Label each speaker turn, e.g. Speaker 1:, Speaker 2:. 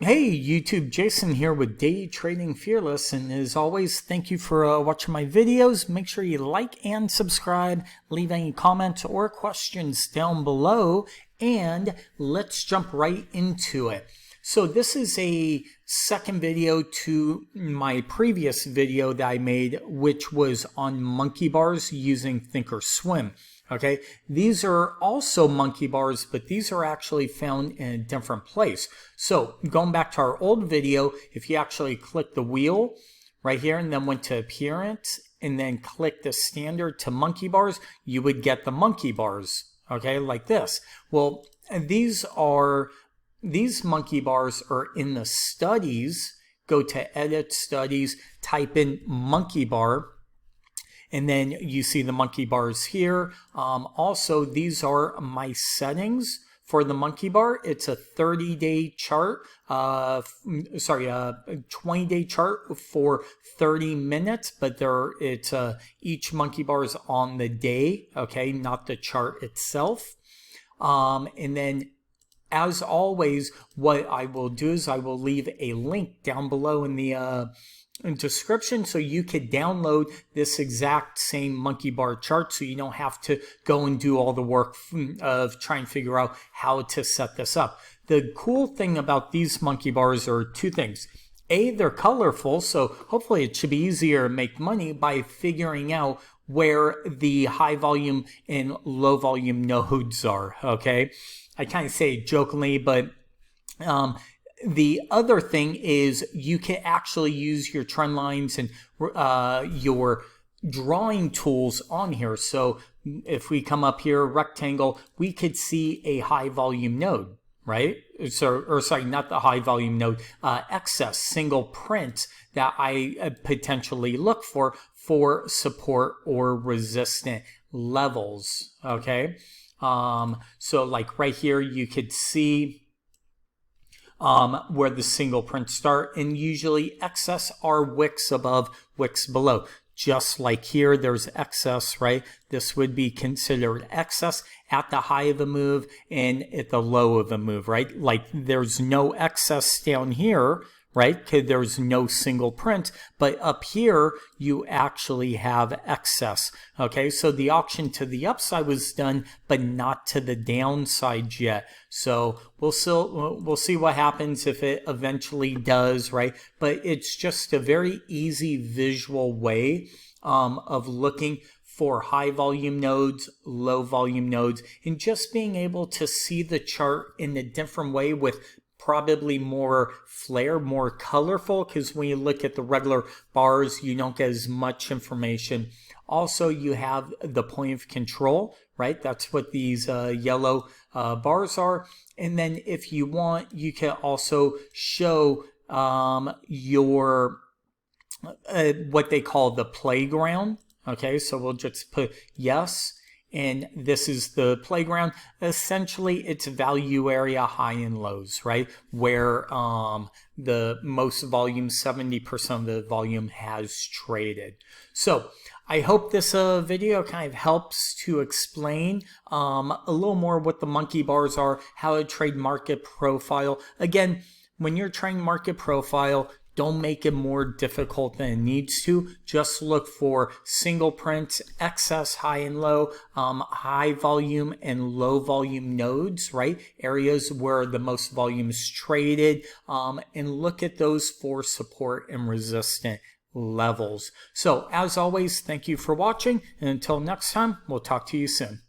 Speaker 1: Hey YouTube, Jason here with Day Trading Fearless, and as always, thank you for watching my videos. Make sure you like and subscribe, leave any comments or questions down below, and let's jump right into it. So this is a second video to my previous video that I made, which was on monkey bars using Thinkorswim. Okay, these are also monkey bars, but these are actually found in a different place. So going back to our old video, if you actually click the wheel right here and then went to appearance and then click the standard to monkey bars, you would get the monkey bars, okay, like this. Well, these monkey bars are in the studies. Go to edit studies, type in monkey bar, and then you see the monkey bars here. Also, these are my settings for the monkey bar. It's a 30-day chart, 20-day chart for 30 minutes, but each monkey bar is on the day, okay, not the chart itself. And then as always, what I will do is I will leave a link down below in the description so you could download this exact same monkey bar chart so you don't have to go and do all the work of trying to figure out how to set this up. The cool thing about these monkey bars are two things. A, they're colorful, so hopefully it should be easier to make money by figuring out where the high volume and low volume nodes are, okay? I kind of say it jokingly, but the other thing is you can actually use your trend lines and your drawing tools on here. So if we come up here, rectangle, we could see a high volume node, right? Or sorry, not the high volume node, excess single print that I potentially look for support or resistant levels, okay? So like right here, you could see where the single prints start, and usually excess are wicks above, wicks below. Just like here, there's excess, right? This would be considered excess at the high of a move and at the low of a move, right? Like there's no excess down here, right? Because there's no single print, but up here you actually have excess. Okay, so the auction to the upside was done, but not to the downside yet. So we'll see what happens if it eventually does, right? But it's just a very easy visual way of looking for high volume nodes, low volume nodes, and just being able to see the chart in a different way with probably more flair, more colorful, because when you look at the regular bars, you don't get as much information. Also, you have the point of control, right? That's what these yellow bars are. And then if you want, you can also show your what they call the playground. Okay, so we'll just put yes. And this is the playground. Essentially, it's value area, high and lows, right? Where the most volume, 70% of the volume has traded. So I hope this video kind of helps to explain a little more what the monkey bars are, how to trade market profile. Again, when you're trading market profile, don't make it more difficult than it needs to. Just look for single prints, excess, high and low, high volume and low volume nodes, right? Areas where the most volume is traded, and look at those for support and resistant levels. So as always, thank you for watching, and until next time, we'll talk to you soon.